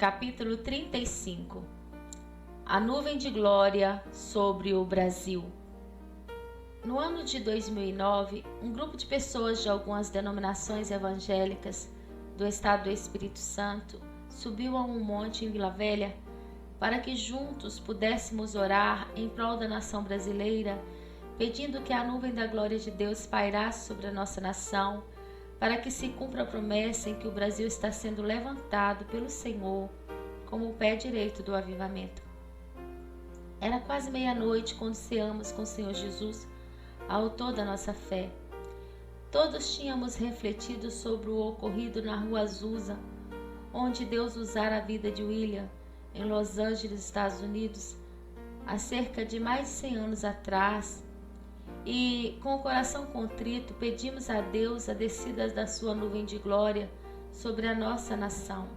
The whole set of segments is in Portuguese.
Capítulo 35. A nuvem de glória sobre o Brasil. No ano de 2009, um grupo de pessoas de algumas denominações evangélicas do estado do Espírito Santo subiu a um monte em Vila Velha para que juntos pudéssemos orar em prol da nação brasileira, pedindo que a nuvem da glória de Deus pairasse sobre a nossa nação, para que se cumpra a promessa em que o Brasil está sendo levantado pelo Senhor como o pé direito do avivamento. Era quase meia-noite quando ceamos com o Senhor Jesus, autor da nossa fé. Todos tínhamos refletido sobre o ocorrido na Rua Azusa, onde Deus usara a vida de William, em Los Angeles, Estados Unidos, há cerca de mais de 100 anos atrás, e com o coração contrito pedimos a Deus a descida da sua nuvem de glória sobre a nossa nação.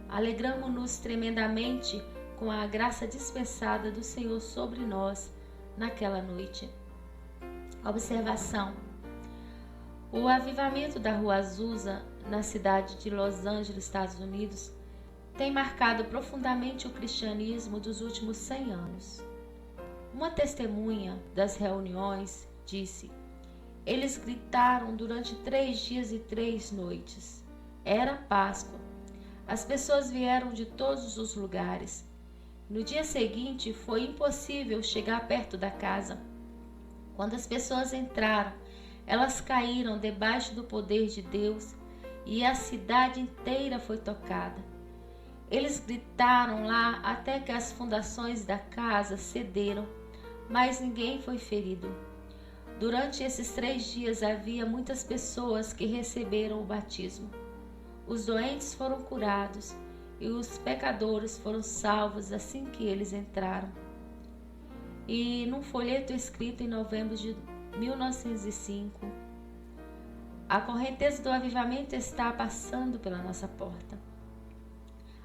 Alegramo-nos tremendamente com a graça dispensada do Senhor sobre nós naquela noite. Observação: o avivamento da Rua Azusa, na cidade de Los Angeles, Estados Unidos, tem marcado profundamente o cristianismo dos últimos 100 anos. Uma testemunha das reuniões disse: eles gritaram durante 3 dias e 3 noites. Era Páscoa. As pessoas vieram de todos os lugares. No dia seguinte, foi impossível chegar perto da casa. Quando as pessoas entraram, elas caíram debaixo do poder de Deus e a cidade inteira foi tocada. Eles gritaram lá até que as fundações da casa cederam, mas ninguém foi ferido. Durante esses 3 dias havia muitas pessoas que receberam o batismo. Os doentes foram curados e os pecadores foram salvos assim que eles entraram. E num folheto escrito em novembro de 1905, a correnteza do avivamento está passando pela nossa porta.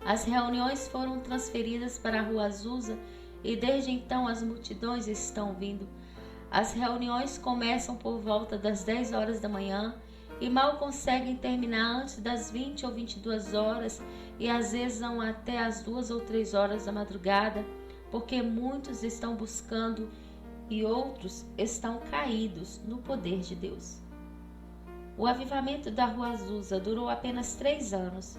As reuniões foram transferidas para a Rua Azusa e desde então as multidões estão vindo. As reuniões começam por volta das 10 horas da manhã e mal conseguem terminar antes das 20 ou 22 horas e às vezes vão até as 2 ou 3 horas da madrugada, porque muitos estão buscando e outros estão caídos no poder de Deus. O avivamento da Rua Azusa durou apenas 3 anos,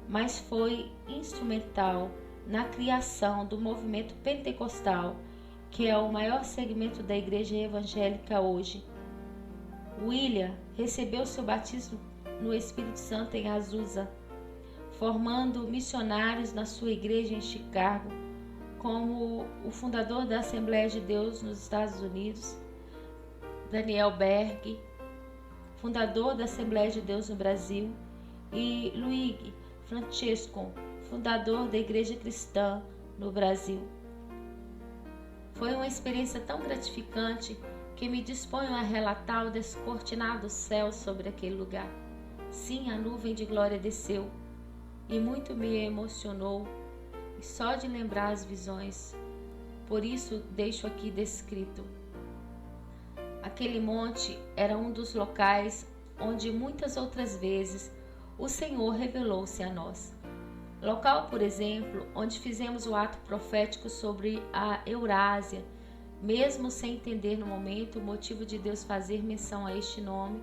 mas foi instrumental na criação do movimento pentecostal, que é o maior segmento da igreja evangélica hoje. William recebeu seu batismo no Espírito Santo em Azusa, formando missionários na sua igreja em Chicago, como o fundador da Assembleia de Deus nos Estados Unidos, Daniel Berg, fundador da Assembleia de Deus no Brasil, e Luigi Francesco, fundador da Igreja Cristã no Brasil. Foi uma experiência tão gratificante que me disponho a relatar o descortinado céu sobre aquele lugar. Sim, a nuvem de glória desceu e muito me emocionou, e só de lembrar as visões. Por isso deixo aqui descrito. Aquele monte era um dos locais onde muitas outras vezes o Senhor revelou-se a nós. Local, por exemplo, onde fizemos o ato profético sobre a Eurásia, mesmo sem entender no momento o motivo de Deus fazer menção a este nome,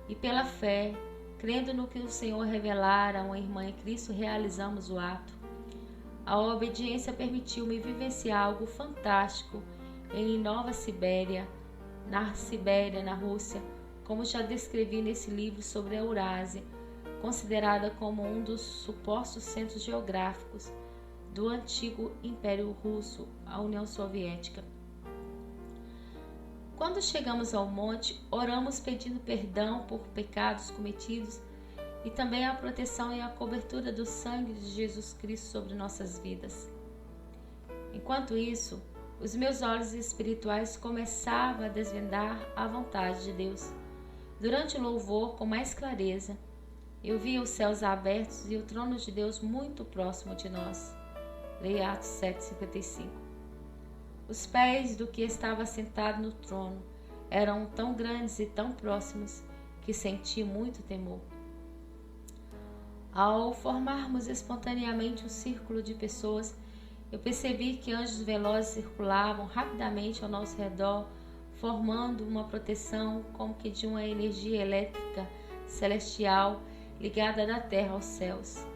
e pela fé, crendo no que o Senhor revelara a uma irmã em Cristo, realizamos o ato. A obediência permitiu-me vivenciar algo fantástico em Nova Sibéria, na Rússia, como já descrevi nesse livro sobre a Eurásia, considerada como um dos supostos centros geográficos do antigo Império Russo, a União Soviética. Quando chegamos ao monte, oramos pedindo perdão por pecados cometidos e também a proteção e a cobertura do sangue de Jesus Cristo sobre nossas vidas. Enquanto isso, os meus olhos espirituais começavam a desvendar a vontade de Deus. Durante o louvor, com mais clareza, eu via os céus abertos e o trono de Deus muito próximo de nós. Leia Atos 7,55. Os pés do que estava sentado no trono eram tão grandes e tão próximos que senti muito temor. Ao formarmos espontaneamente um círculo de pessoas, eu percebi que anjos velozes circulavam rapidamente ao nosso redor, formando uma proteção como que de uma energia elétrica celestial ligada da terra aos céus.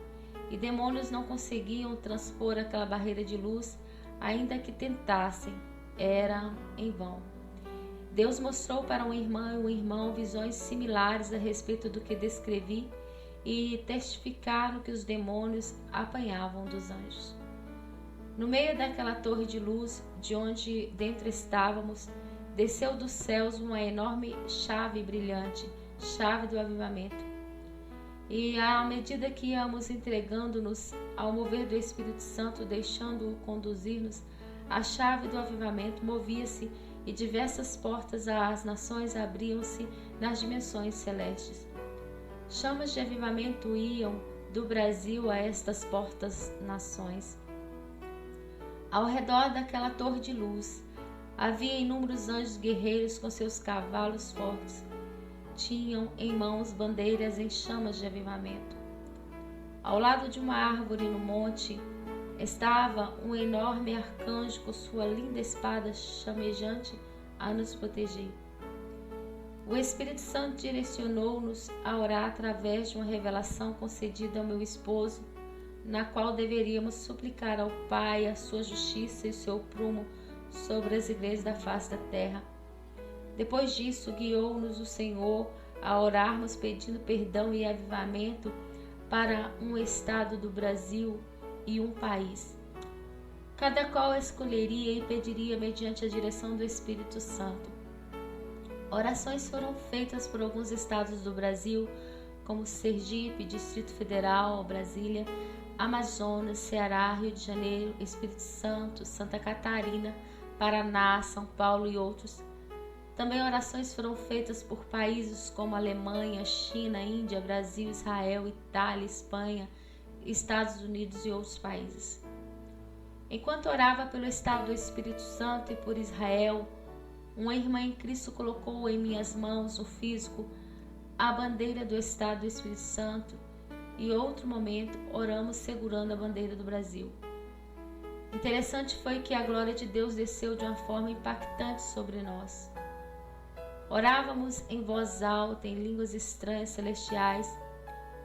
E demônios não conseguiam transpor aquela barreira de luz, ainda que tentassem, era em vão. Deus mostrou para uma irmã e um irmão visões similares a respeito do que descrevi e testificaram que os demônios apanhavam dos anjos. No meio daquela torre de luz, de onde dentro estávamos, desceu dos céus uma enorme chave brilhante, chave do avivamento. E à medida que íamos entregando-nos ao mover do Espírito Santo, deixando-o conduzir-nos, a chave do avivamento movia-se e diversas portas às nações abriam-se nas dimensões celestes. Chamas de avivamento iam do Brasil a estas portas nações. Ao redor daquela torre de luz, havia inúmeros anjos guerreiros com seus cavalos fortes. Tinham em mãos bandeiras em chamas de avivamento. Ao lado de uma árvore no monte, estava um enorme arcanjo com sua linda espada chamejante a nos proteger. O Espírito Santo direcionou-nos a orar através de uma revelação concedida ao meu esposo, na qual deveríamos suplicar ao Pai a sua justiça e o seu prumo sobre as igrejas da face da terra. Depois disso, guiou-nos o Senhor a orarmos pedindo perdão e avivamento para um estado do Brasil e um país. Cada qual escolheria e pediria mediante a direção do Espírito Santo. Orações foram feitas por alguns estados do Brasil, como Sergipe, Distrito Federal, Brasília, Amazonas, Ceará, Rio de Janeiro, Espírito Santo, Santa Catarina, Paraná, São Paulo e outros. Também orações foram feitas por países como Alemanha, China, Índia, Brasil, Israel, Itália, Espanha, Estados Unidos e outros países. Enquanto orava pelo estado do Espírito Santo e por Israel, uma irmã em Cristo colocou em minhas mãos, no físico, a bandeira do estado do Espírito Santo e, outro momento, oramos segurando a bandeira do Brasil. Interessante foi que a glória de Deus desceu de uma forma impactante sobre nós. Orávamos em voz alta, em línguas estranhas celestiais,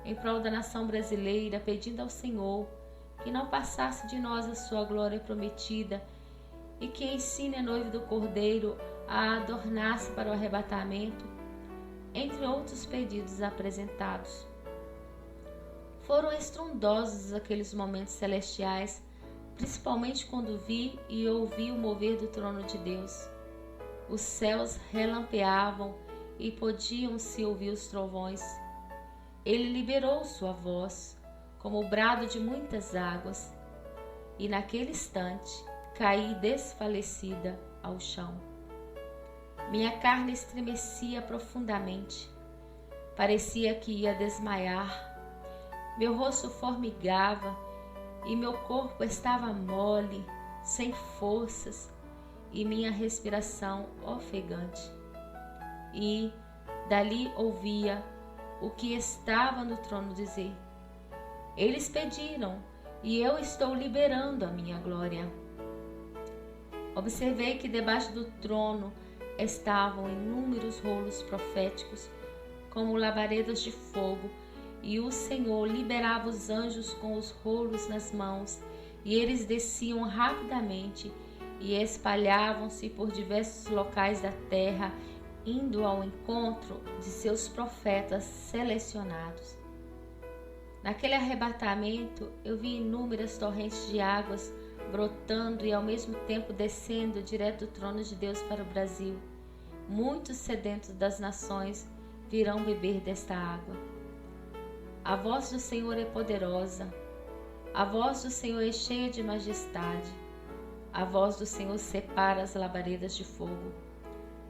em prol da nação brasileira, pedindo ao Senhor que não passasse de nós a sua glória prometida e que ensine a noiva do Cordeiro a adornar-se para o arrebatamento, entre outros pedidos apresentados. Foram estrondosos aqueles momentos celestiais, principalmente quando vi e ouvi o mover do trono de Deus. Os céus relampeavam e podiam-se ouvir os trovões. Ele liberou sua voz, como o brado de muitas águas, e naquele instante caí desfalecida ao chão. Minha carne estremecia profundamente. Parecia que ia desmaiar. Meu rosto formigava e meu corpo estava mole, sem forças, e minha respiração ofegante. E dali ouvia o que estava no trono dizer: eles pediram e eu estou liberando a minha glória. Observei que debaixo do trono estavam inúmeros rolos proféticos, como labaredas de fogo, e o Senhor liberava os anjos com os rolos nas mãos, e eles desciam rapidamente e espalhavam-se por diversos locais da terra, indo ao encontro de seus profetas selecionados. Naquele arrebatamento, eu vi inúmeras torrentes de águas brotando e ao mesmo tempo descendo direto do trono de Deus para o Brasil. Muitos sedentos das nações virão beber desta água. A voz do Senhor é poderosa, a voz do Senhor é cheia de majestade, a voz do Senhor separa as labaredas de fogo,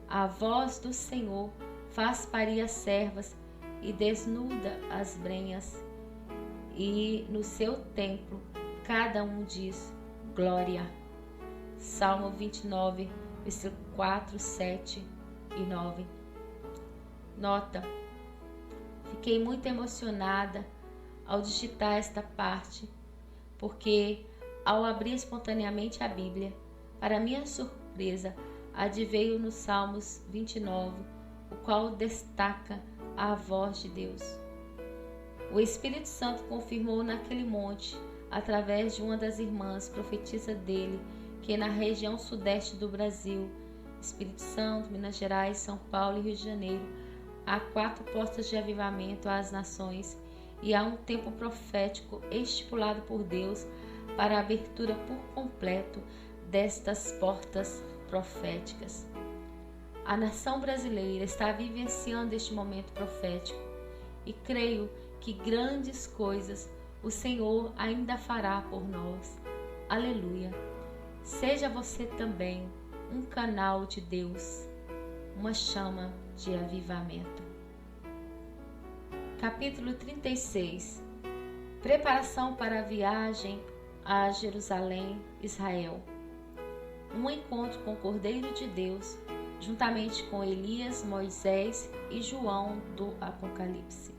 a voz do Senhor faz parir as servas e desnuda as brenhas, e no seu templo cada um diz glória. Salmo 29, versículo 4, 7 e 9. Nota: fiquei muito emocionada ao digitar esta parte, porque ao abrir espontaneamente a Bíblia, para minha surpresa, adveio no Salmos 29, o qual destaca a voz de Deus. O Espírito Santo confirmou naquele monte, através de uma das irmãs, profetisa dele, que na região sudeste do Brasil, Espírito Santo, Minas Gerais, São Paulo e Rio de Janeiro, há 4 portas de avivamento às nações e há um tempo profético estipulado por Deus para a abertura por completo destas portas proféticas. A nação brasileira está vivenciando este momento profético e creio que grandes coisas o Senhor ainda fará por nós. Aleluia! Seja você também um canal de Deus, uma chama de avivamento. Capítulo 36. Preparação para a viagem a Jerusalém, Israel. Um encontro com o Cordeiro de Deus, juntamente com Elias, Moisés e João do Apocalipse.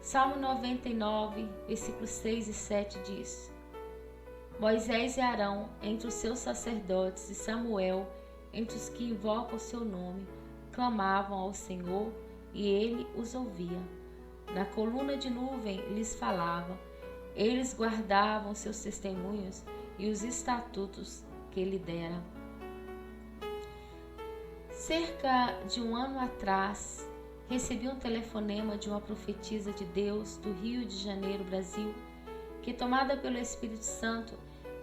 Salmo 99, versículos 6 e 7 diz: Moisés e Arão entre os seus sacerdotes e Samuel entre os que invocam o seu nome, clamavam ao Senhor e ele os ouvia. Na coluna de nuvem lhes falava, eles guardavam seus testemunhos e os estatutos que ele dera. Cerca de um ano atrás, recebi um telefonema de uma profetisa de Deus do Rio de Janeiro, Brasil, que, tomada pelo Espírito Santo,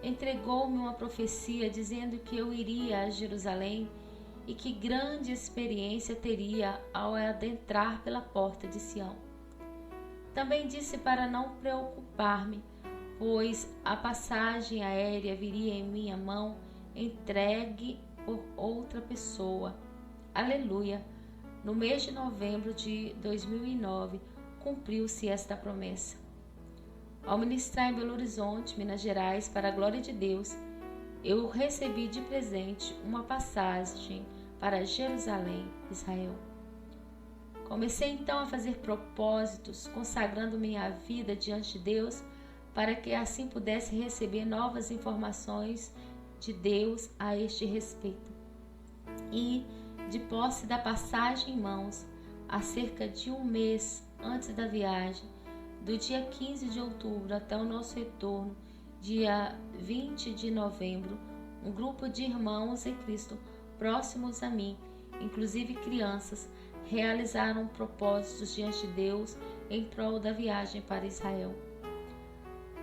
entregou-me uma profecia dizendo que eu iria a Jerusalém e que grande experiência teria ao adentrar pela porta de Sião. Também disse para não preocupar-me, pois a passagem aérea viria em minha mão entregue por outra pessoa. Aleluia! No mês de novembro de 2009, cumpriu-se esta promessa. Ao ministrar em Belo Horizonte, Minas Gerais, para a glória de Deus, eu recebi de presente uma passagem para Jerusalém, Israel. Comecei então a fazer propósitos, consagrando minha vida diante de Deus, para que assim pudesse receber novas informações de Deus a este respeito. E, de posse da passagem em mãos, há cerca de um mês antes da viagem, do dia 15 de outubro até o nosso retorno, dia 20 de novembro, um grupo de irmãos em Cristo próximos a mim, inclusive crianças, realizaram propósitos diante de Deus em prol da viagem para Israel.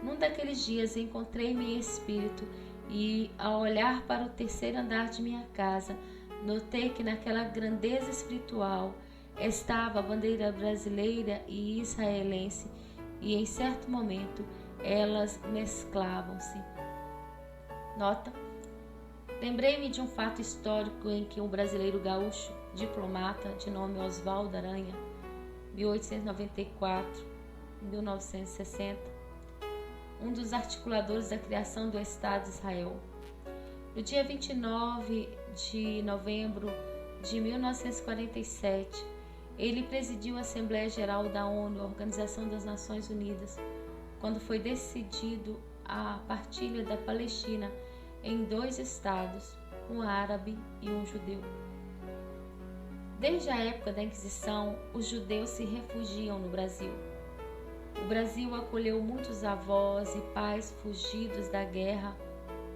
Num daqueles dias encontrei-me em espírito e, ao olhar para o terceiro andar de minha casa, notei que naquela grandeza espiritual estava a bandeira brasileira e israelense, e em certo momento elas mesclavam-se. Nota: lembrei-me de um fato histórico em que um brasileiro gaúcho, diplomata de nome Oswaldo Aranha, 1894-1960, um dos articuladores da criação do Estado de Israel. No dia 29 de novembro de 1947, ele presidiu a Assembleia Geral da ONU, Organização das Nações Unidas, quando foi decidido a partilha da Palestina em 2 estados, um árabe e um judeu. Desde a época da Inquisição, os judeus se refugiam no Brasil. O Brasil acolheu muitos avós e pais fugidos da guerra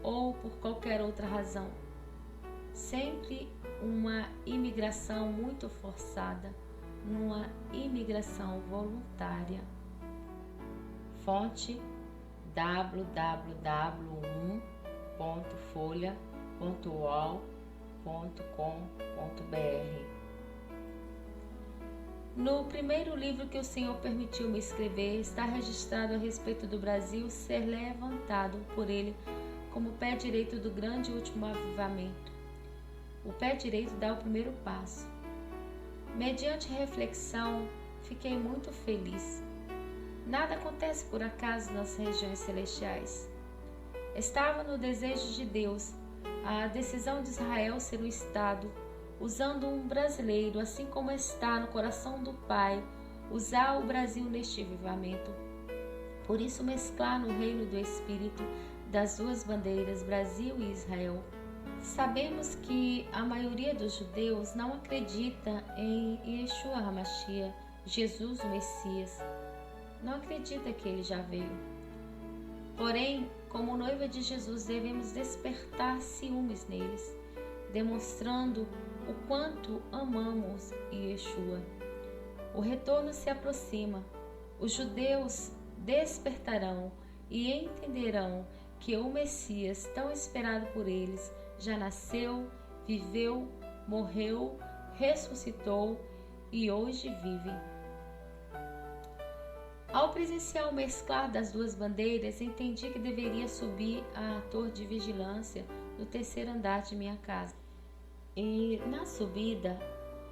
ou por qualquer outra razão. Sempre uma imigração muito forçada, numa imigração voluntária. Fonte: www.folha.uol.com.br. No primeiro livro que o Senhor permitiu-me escrever, está registrado a respeito do Brasil ser levantado por ele como pé direito do grande e último avivamento. O pé direito dá o primeiro passo. Mediante reflexão, fiquei muito feliz. Nada acontece por acaso nas regiões celestiais. Estava no desejo de Deus a decisão de Israel ser um Estado, usando um brasileiro, assim como está no coração do Pai usar o Brasil neste avivamento. Por isso, mesclar no reino do Espírito das duas bandeiras, Brasil e Israel. Sabemos que a maioria dos judeus não acredita em Yeshua HaMashiach, Jesus o Messias. Não acredita que ele já veio. Porém, como noiva de Jesus, devemos despertar ciúmes neles, demonstrando o quanto amamos Yeshua. O retorno se aproxima. Os judeus despertarão e entenderão que o Messias, tão esperado por eles, já nasceu, viveu, morreu, ressuscitou e hoje vive. Ao presenciar o mesclar das duas bandeiras, entendi que deveria subir à torre de vigilância no terceiro andar de minha casa. E na subida,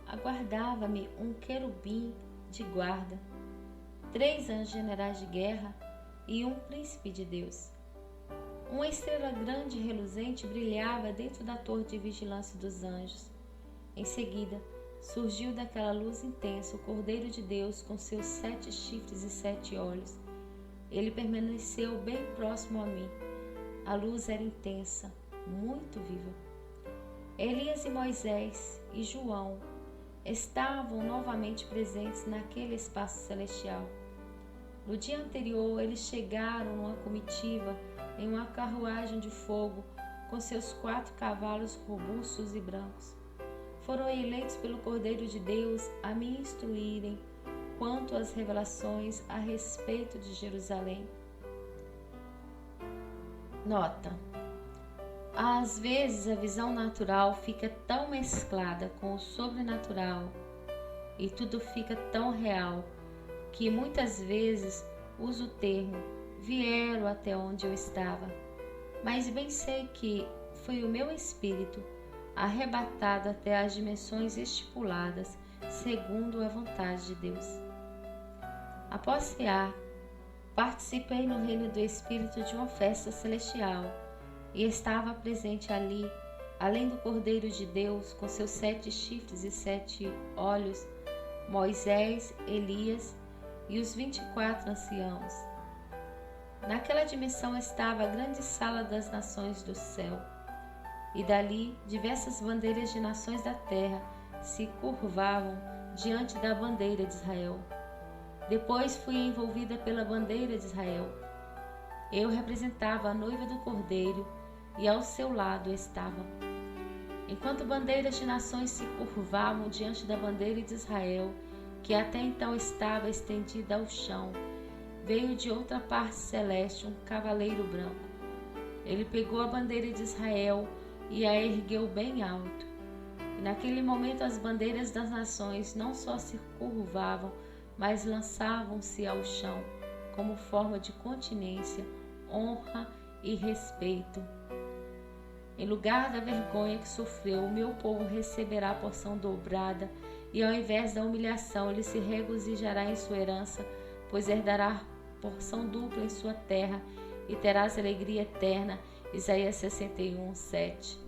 aguardava-me um querubim de guarda, 3 anjos generais de guerra e um príncipe de Deus. Uma estrela grande e reluzente brilhava dentro da torre de vigilância dos anjos. Em seguida, surgiu daquela luz intensa o Cordeiro de Deus com seus 7 chifres e 7 olhos. Ele permaneceu bem próximo a mim. A luz era intensa, muito viva. Elias e Moisés e João estavam novamente presentes naquele espaço celestial. No dia anterior, eles chegaram numa comitiva em uma carruagem de fogo com seus 4 cavalos robustos e brancos. Foram eleitos pelo Cordeiro de Deus a me instruírem quanto às revelações a respeito de Jerusalém. Nota: às vezes a visão natural fica tão mesclada com o sobrenatural e tudo fica tão real que muitas vezes uso o termo vieram até onde eu estava, mas bem sei que foi o meu espírito arrebatado até as dimensões estipuladas segundo a vontade de Deus. Após cear, participei no reino do Espírito de uma festa celestial e estava presente ali, além do Cordeiro de Deus com seus 7 chifres e 7 olhos, Moisés, Elias e os 24 anciãos. Naquela dimensão estava a grande sala das nações do céu, e dali diversas bandeiras de nações da terra se curvavam diante da bandeira de Israel. Depois fui envolvida pela bandeira de Israel. Eu representava a noiva do Cordeiro e ao seu lado estava. Enquanto bandeiras de nações se curvavam diante da bandeira de Israel, que até então estava estendida ao chão, veio de outra parte celeste um cavaleiro branco. Ele pegou a bandeira de Israel e a ergueu bem alto. E naquele momento as bandeiras das nações não só se curvavam, mas lançavam-se ao chão, como forma de continência, honra e respeito. Em lugar da vergonha que sofreu, o meu povo receberá a porção dobrada, e ao invés da humilhação, ele se regozijará em sua herança, pois herdará porção dupla em sua terra, e terás alegria eterna. Isaías 61, 7.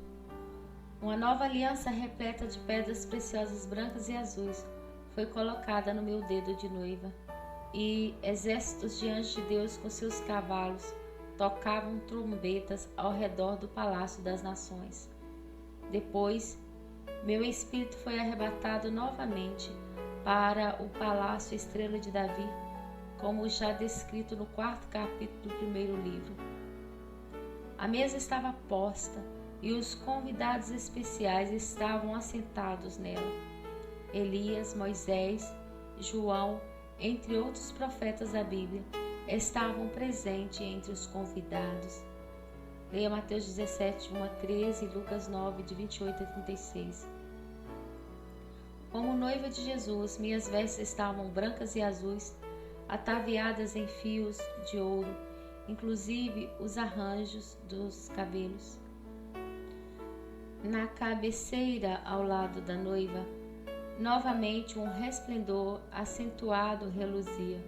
Uma nova aliança repleta de pedras preciosas brancas e azuis foi colocada no meu dedo de noiva, e exércitos de anjos de Deus com seus cavalos tocavam trombetas ao redor do Palácio das Nações. Depois, meu espírito foi arrebatado novamente para o Palácio Estrela de Davi, como já descrito no 4º capítulo do 1º livro. A mesa estava posta e os convidados especiais estavam assentados nela. Elias, Moisés, João, entre outros profetas da Bíblia, estavam presentes entre os convidados. Leia Mateus 17, 1 a 13 e Lucas 9, de 28 a 36. Como noiva de Jesus, minhas vestes estavam brancas e azuis, ataviadas em fios de ouro, inclusive os arranjos dos cabelos. Na cabeceira ao lado da noiva, novamente um resplendor acentuado reluzia.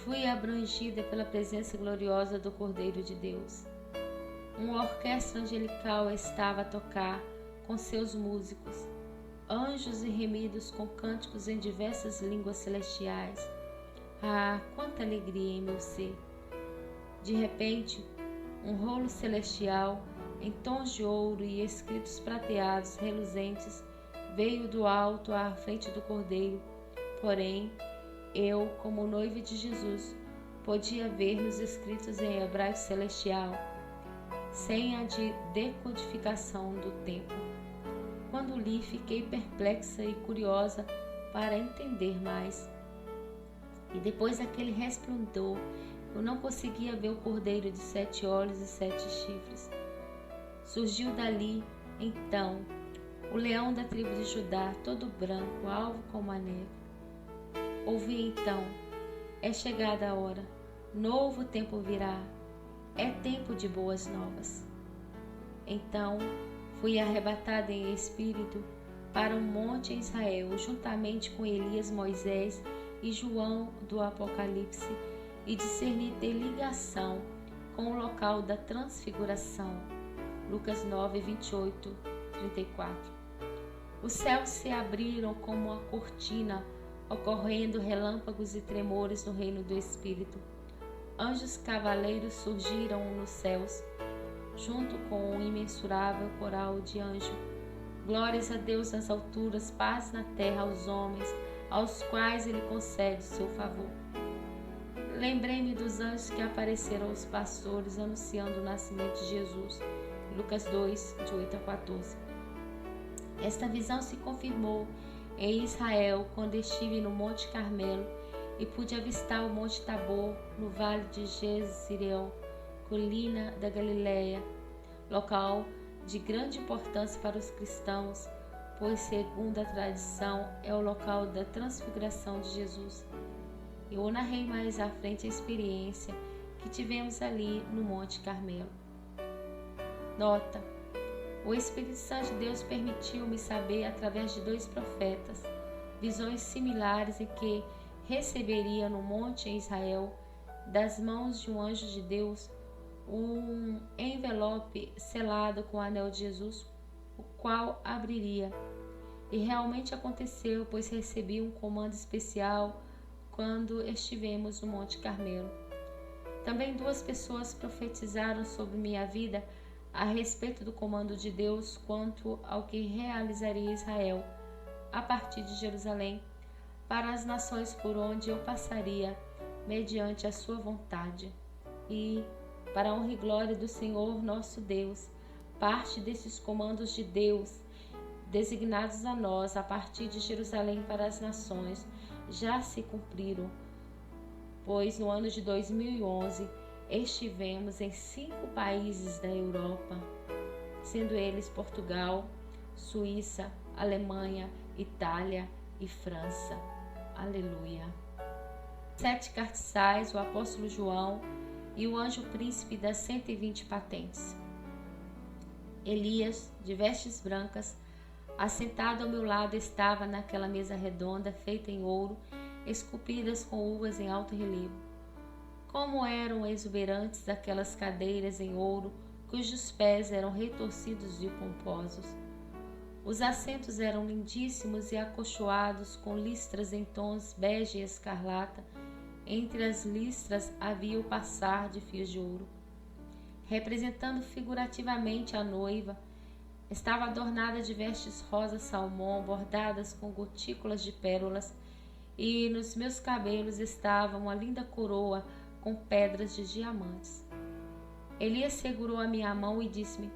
Fui abrangida pela presença gloriosa do Cordeiro de Deus. Uma orquestra angelical estava a tocar com seus músicos. anjos e remidos com cânticos em diversas línguas celestiais. Ah, quanta alegria em meu ser! De repente, um rolo celestial, em tons de ouro e escritos prateados reluzentes, veio do alto à frente do Cordeiro. Porém, eu, como noiva de Jesus, podia ver nos escritos em hebraico celestial, sem a decodificação do tempo. Quando li, fiquei perplexa e curiosa para entender mais. E depois daquele resplendor, eu não conseguia ver o cordeiro de 7 olhos e 7 chifres. Surgiu dali, então, o leão da tribo de Judá, todo branco, alvo como a neve. Ouvi então: é chegada a hora, novo tempo virá, é tempo de boas novas. Então fui arrebatada em espírito para um monte em Israel, juntamente com Elias, Moisés e João do Apocalipse, e discerni ter ligação com o local da transfiguração. Lucas 9, 28, 34. Os céus se abriram como uma cortina, ocorrendo relâmpagos e tremores no reino do Espírito. Anjos cavaleiros surgiram nos céus, junto com um imensurável coral de anjo. Glórias a Deus nas alturas, paz na terra aos homens, aos quais Ele concede o seu favor. Lembrei-me dos anjos que apareceram aos pastores, anunciando o nascimento de Jesus. Lucas 2, de 8 a 14. Esta visão se confirmou em Israel quando estive no Monte Carmelo e pude avistar o Monte Tabor no Vale de Jezreel, colina da Galileia, local de grande importância para os cristãos, pois, segundo a tradição, é o local da transfiguração de Jesus. Eu narrei mais à frente a experiência que tivemos ali no Monte Carmelo. Nota: o Espírito Santo de Deus permitiu-me saber, através de 2 profetas, visões similares em que receberia no monte em Israel, das mãos de um anjo de Deus, um envelope selado com o anel de Jesus, o qual abriria. E realmente aconteceu, pois recebi um comando especial quando estivemos no Monte Carmelo. Também 2 pessoas profetizaram sobre minha vida a respeito do comando de Deus quanto ao que realizaria Israel a partir de Jerusalém para as nações por onde eu passaria mediante a sua vontade. E, para a honra e glória do Senhor nosso Deus, parte desses comandos de Deus designados a nós a partir de Jerusalém para as nações já se cumpriram, pois no ano de 2011 estivemos em 5 países da Europa, sendo eles Portugal, Suíça, Alemanha, Itália e França. Aleluia. 7 cartiçais, o apóstolo João e o anjo príncipe das 120 patentes. Elias, de vestes brancas, assentado ao meu lado, estava naquela mesa redonda feita em ouro, esculpidas com uvas em alto relevo. Como eram exuberantes aquelas cadeiras em ouro, cujos pés eram retorcidos e pomposos. Os assentos eram lindíssimos e acolchoados com listras em tons bege e escarlata. Entre as listras havia o passar de fios de ouro. Representando figurativamente a noiva, estava adornada de vestes rosa salmão, bordadas com gotículas de pérolas, e nos meus cabelos estava uma linda coroa com pedras de diamantes. Elias segurou a minha mão e disse-me: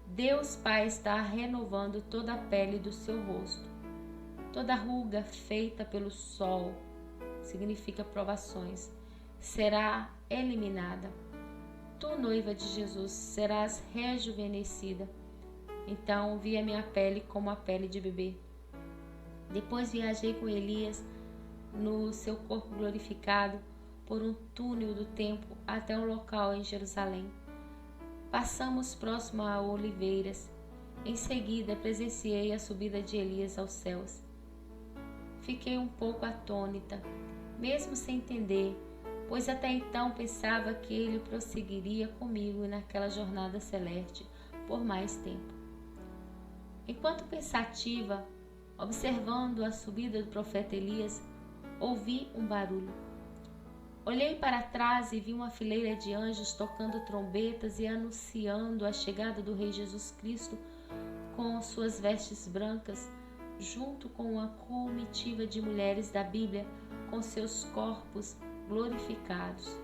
Deus Pai está renovando toda a pele do seu rosto. Toda ruga feita pelo sol, significa provações, será eliminada. Tu, noiva de Jesus, serás rejuvenescida. Então vi a minha pele como a pele de bebê. Depois viajei com Elias no seu corpo glorificado por um túnel do tempo até um local em Jerusalém. Passamos próximo a oliveiras. Em seguida presenciei a subida de Elias aos céus. Fiquei um pouco atônita, mesmo sem entender, pois até então pensava que ele prosseguiria comigo naquela jornada celeste por mais tempo. Enquanto pensativa, Observando a subida do profeta Elias, ouvi um barulho. Olhei para trás e vi uma fileira de anjos tocando trombetas e anunciando a chegada do Rei Jesus Cristo com suas vestes brancas, junto com uma comitiva de mulheres da Bíblia com seus corpos glorificados.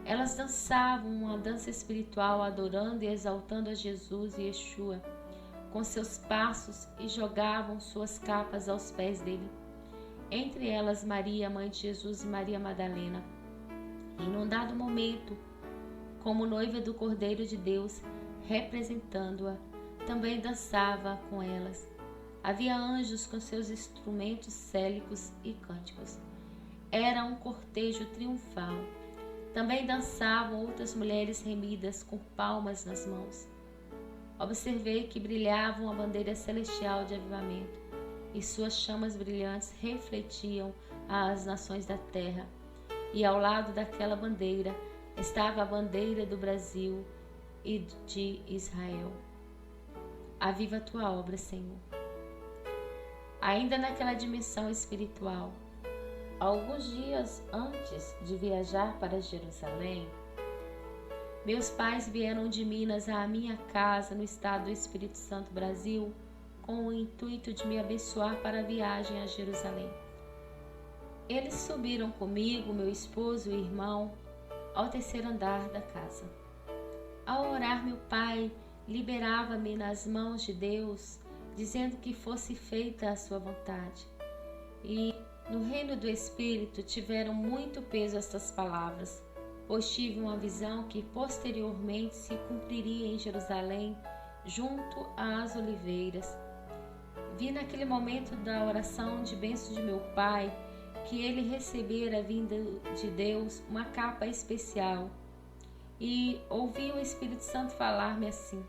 Elas dançavam uma dança espiritual, adorando e exaltando a Jesus e Yeshua com seus passos e jogavam suas capas aos pés dele. Entre elas Maria, mãe de Jesus, e Maria Madalena. E num dado momento, como noiva do Cordeiro de Deus, representando-a, também dançava com elas. Havia anjos com seus instrumentos célicos e cânticos. Era um cortejo triunfal. Também dançavam outras mulheres remidas com palmas nas mãos. Observei que brilhava uma bandeira celestial de avivamento, e suas chamas brilhantes refletiam as nações da terra. E ao lado daquela bandeira estava a bandeira do Brasil e de Israel. Aviva a tua obra, Senhor. Ainda naquela dimensão espiritual, alguns dias antes de viajar para Jerusalém, meus pais vieram de Minas à minha casa no estado do Espírito Santo, Brasil, com o intuito de me abençoar para a viagem a Jerusalém. Eles subiram comigo, meu esposo e irmão, ao terceiro andar da casa. Ao orar, meu pai liberava-me nas mãos de Deus, dizendo que fosse feita a sua vontade. E no reino do Espírito tiveram muito peso estas palavras, pois tive uma visão que posteriormente se cumpriria em Jerusalém, junto às oliveiras. Vi naquele momento da oração de bênção de meu pai que ele recebera vinda de Deus uma capa especial, e ouvi o Espírito Santo falar-me assim: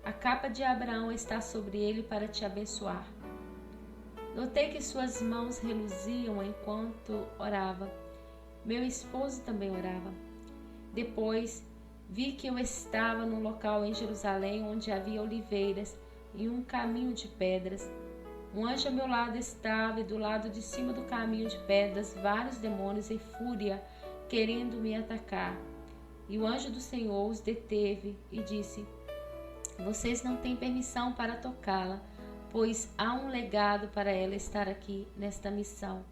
a capa de Abraão está sobre ele para te abençoar. Notei que suas mãos reluziam enquanto orava. Meu esposo também orava. Depois vi que eu estava num local em Jerusalém onde havia oliveiras e um caminho de pedras. Um anjo ao meu lado estava, e do lado de cima do caminho de pedras vários demônios em fúria querendo me atacar. E o anjo do Senhor os deteve e disse: vocês não têm permissão para tocá-la, pois há um legado para ela estar aqui nesta missão.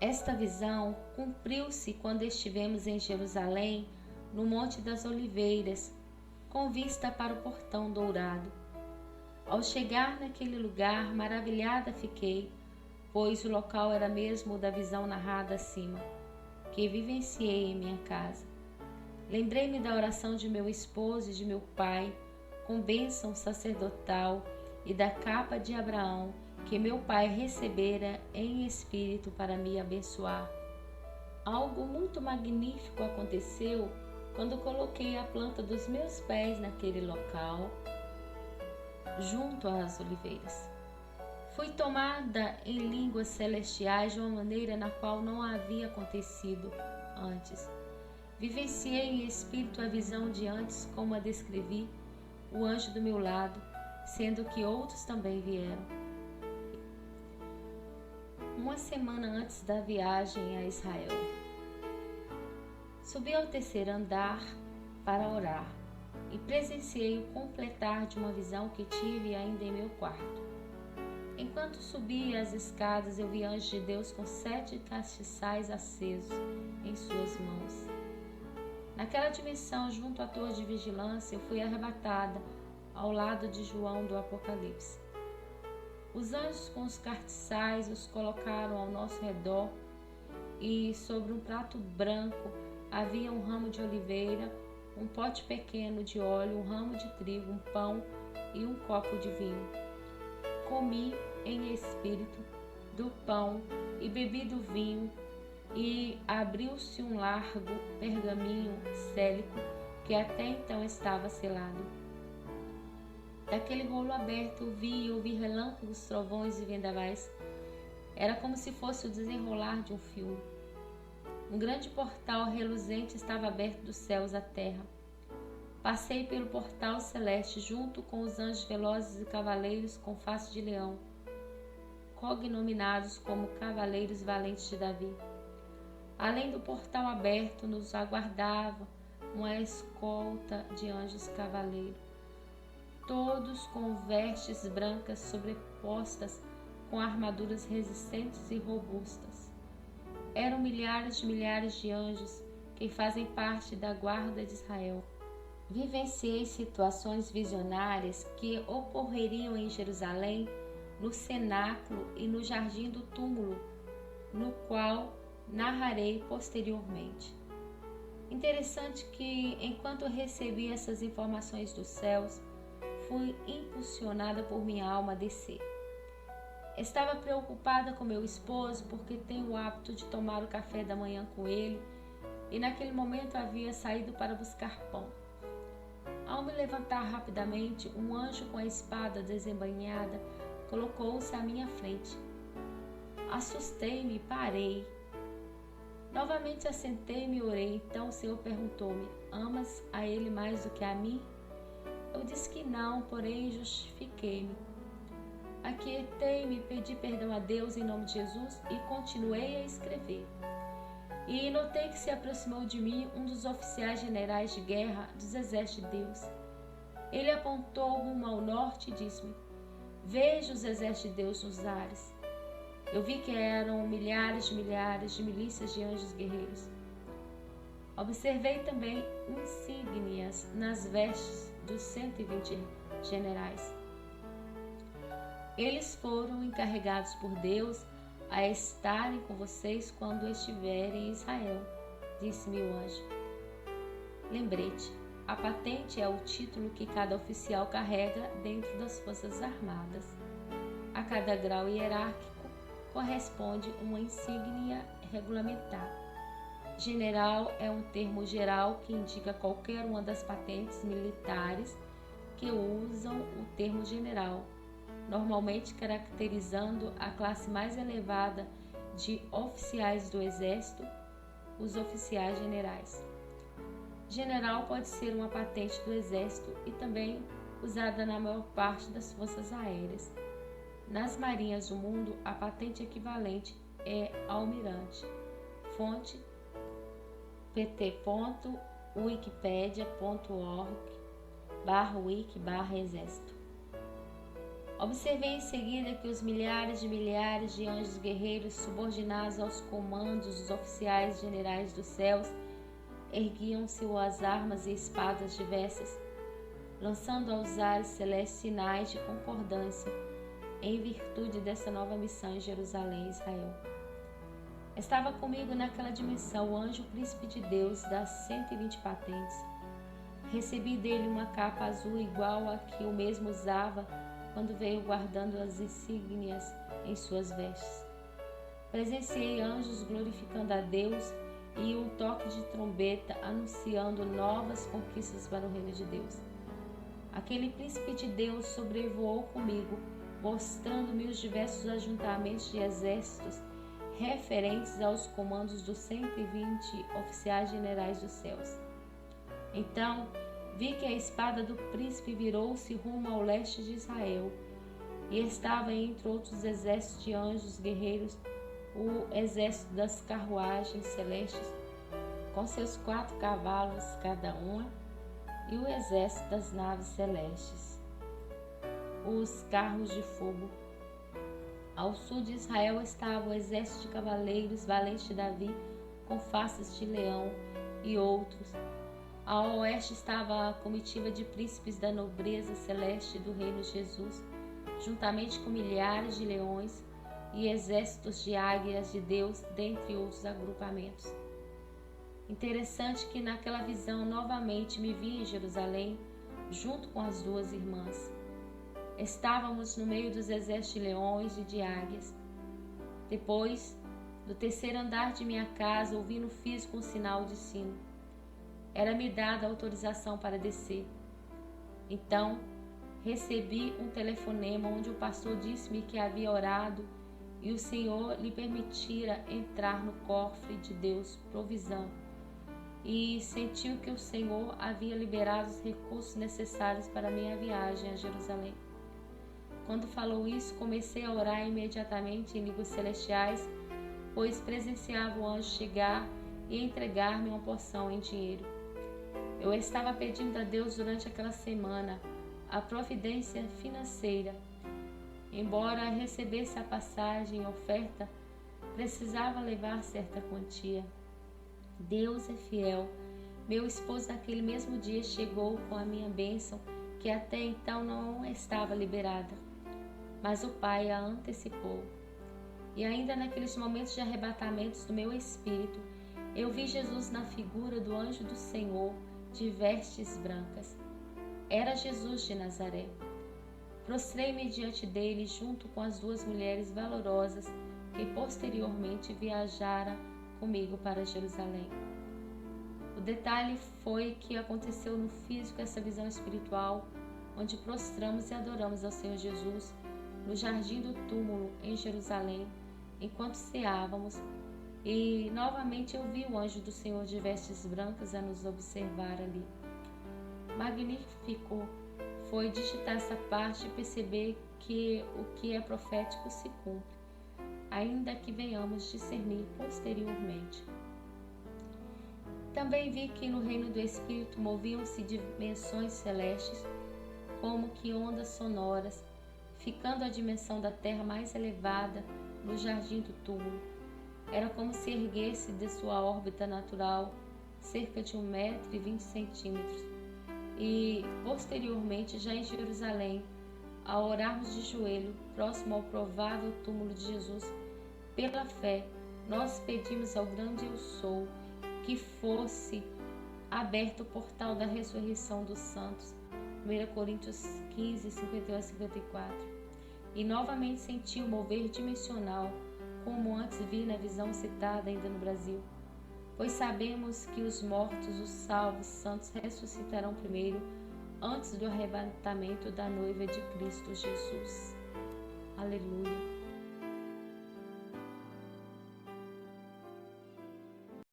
Esta visão cumpriu-se quando estivemos em Jerusalém, no Monte das Oliveiras, com vista para o Portão Dourado. Ao chegar naquele lugar, maravilhada fiquei, pois o local era mesmo o da visão narrada acima, que vivenciei em minha casa. Lembrei-me da oração de meu esposo e de meu pai, com bênção sacerdotal, e da capa de Abraão, que meu pai recebera em espírito para me abençoar. Algo muito magnífico aconteceu quando coloquei a planta dos meus pés naquele local, junto às oliveiras. Fui tomada em línguas celestiais de uma maneira na qual não havia acontecido antes. Vivenciei em espírito a visão de antes, como a descrevi, o anjo do meu lado, sendo que outros também vieram. Uma semana antes da viagem a Israel, subi ao terceiro andar para orar e presenciei o completar de uma visão que tive ainda em meu quarto. Enquanto subia as escadas, eu vi anjos de Deus com 7 castiçais acesos em suas mãos. Naquela dimensão, junto à torre de vigilância, eu fui arrebatada ao lado de João do Apocalipse. Os anjos com os castiçais os colocaram ao nosso redor, e sobre um prato branco havia um ramo de oliveira, um pote pequeno de óleo, um ramo de trigo, um pão e um copo de vinho. Comi em espírito do pão e bebi do vinho, e abriu-se um largo pergaminho célico que até então estava selado. Daquele rolo aberto vi e ouvi relâmpagos, trovões e vendavais. Era como se fosse o desenrolar de um filme. Um grande portal reluzente estava aberto dos céus à terra. Passei pelo portal celeste junto com os anjos velozes e cavaleiros com face de leão, cognominados como Cavaleiros Valentes de Davi. Além do portal aberto, nos aguardava uma escolta de anjos cavaleiros, todos com vestes brancas sobrepostas com armaduras resistentes e robustas. Eram milhares de anjos que fazem parte da guarda de Israel. Vivenciei situações visionárias que ocorreriam em Jerusalém, no cenáculo e no jardim do túmulo, no qual narrarei posteriormente. Interessante que, enquanto eu recebi essas informações dos céus, fui impulsionada por minha alma a descer. Estava preocupada com meu esposo porque tenho o hábito de tomar o café da manhã com ele e naquele momento havia saído para buscar pão. Ao me levantar rapidamente, um anjo com a espada desembainhada colocou-se à minha frente. Assustei-me e parei. Novamente assentei-me e orei. Então o Senhor perguntou-me: amas a Ele mais do que a mim? Eu disse que não, porém justifiquei-me. Aquietei-me, pedi perdão a Deus em nome de Jesus e continuei a escrever. E notei que se aproximou de mim um dos oficiais generais de guerra dos exércitos de Deus. Ele apontou rumo ao norte e disse-me: veja os exércitos de Deus nos ares. Eu vi que eram milhares de milícias de anjos guerreiros. Observei também insígnias nas vestes dos 120 generais. Eles foram encarregados por Deus a estarem com vocês quando estiverem em Israel, disse-me o anjo. Lembrete, a patente é o título que cada oficial carrega dentro das Forças Armadas. A cada grau hierárquico corresponde uma insígnia regulamentar. General é um termo geral que indica qualquer uma das patentes militares que usam o termo general, normalmente caracterizando a classe mais elevada de oficiais do Exército, os oficiais generais. General pode ser uma patente do Exército e também usada na maior parte das forças aéreas. Nas marinhas do mundo, a patente equivalente é almirante. Fonte pt.wikipedia.org/wiki/exército. Observei em seguida que os milhares de anjos guerreiros subordinados aos comandos dos oficiais generais dos céus erguiam suas armas e espadas diversas, lançando aos ares celestes sinais de concordância em virtude dessa nova missão em Jerusalém e Israel. Estava comigo naquela dimensão o anjo príncipe de Deus das 120 patentes. Recebi dele uma capa azul igual à que o mesmo usava quando veio guardando as insígnias em suas vestes. Presenciei anjos glorificando a Deus e um toque de trombeta anunciando novas conquistas para o reino de Deus. Aquele príncipe de Deus sobrevoou comigo, mostrando-me os diversos ajuntamentos de exércitos referentes aos comandos dos 120 oficiais generais dos céus. Então, vi que a espada do príncipe virou-se rumo ao leste de Israel, e estava entre outros exércitos de anjos guerreiros o exército das carruagens celestes, com seus 4 cavalos cada uma, e o exército das naves celestes, os carros de fogo. Ao sul de Israel estava o exército de cavaleiros valentes de Davi, com faces de leão e outros. Ao oeste estava a comitiva de príncipes da nobreza celeste do reino de Jesus, juntamente com milhares de leões e exércitos de águias de Deus, dentre outros agrupamentos. Interessante que naquela visão novamente me vi em Jerusalém, junto com as 2 irmãs. Estávamos no meio dos exércitos de leões e de águias. Depois, do 3º andar de minha casa, ouvi no físico um sinal de sino. Era-me dada a autorização para descer. Então, recebi um telefonema onde o pastor disse-me que havia orado e o Senhor lhe permitira entrar no cofre de Deus, provisão, e sentiu que o Senhor havia liberado os recursos necessários para a minha viagem a Jerusalém. Quando falou isso, comecei a orar imediatamente em línguas celestiais, pois presenciava o anjo chegar e entregar-me uma porção em dinheiro. Eu estava pedindo a Deus durante aquela semana a providência financeira. Embora recebesse a passagem e oferta, precisava levar certa quantia. Deus é fiel. Meu esposo naquele mesmo dia chegou com a minha bênção, que até então não estava liberada, mas o Pai a antecipou. E ainda naqueles momentos de arrebatamentos do meu espírito, eu vi Jesus na figura do anjo do Senhor, de vestes brancas. Era Jesus de Nazaré. Prostrei-me diante dele junto com as duas mulheres valorosas que posteriormente viajaram comigo para Jerusalém. O detalhe foi que aconteceu no físico essa visão espiritual, onde prostramos e adoramos ao Senhor Jesus no jardim do túmulo em Jerusalém, enquanto ceávamos, e novamente eu vi o anjo do Senhor de vestes brancas a nos observar ali. Magnífico foi digitar essa parte e perceber que o que é profético se cumpre, ainda que venhamos discernir posteriormente. Também vi que no reino do Espírito moviam-se dimensões celestes, como que ondas sonoras, ficando a dimensão da terra mais elevada no jardim do túmulo. Era como se erguesse de sua órbita natural cerca de 1,20 m. E, posteriormente, já em Jerusalém, ao orarmos de joelho, próximo ao provável túmulo de Jesus, pela fé, nós pedimos ao grande Eu Sou que fosse aberto o portal da ressurreição dos santos. 1 Coríntios 15, 51 a 54. E novamente senti o mover dimensional, como antes vi na visão citada ainda no Brasil. Pois sabemos que os mortos, os salvos, santos ressuscitarão primeiro, antes do arrebatamento da noiva de Cristo Jesus. Aleluia.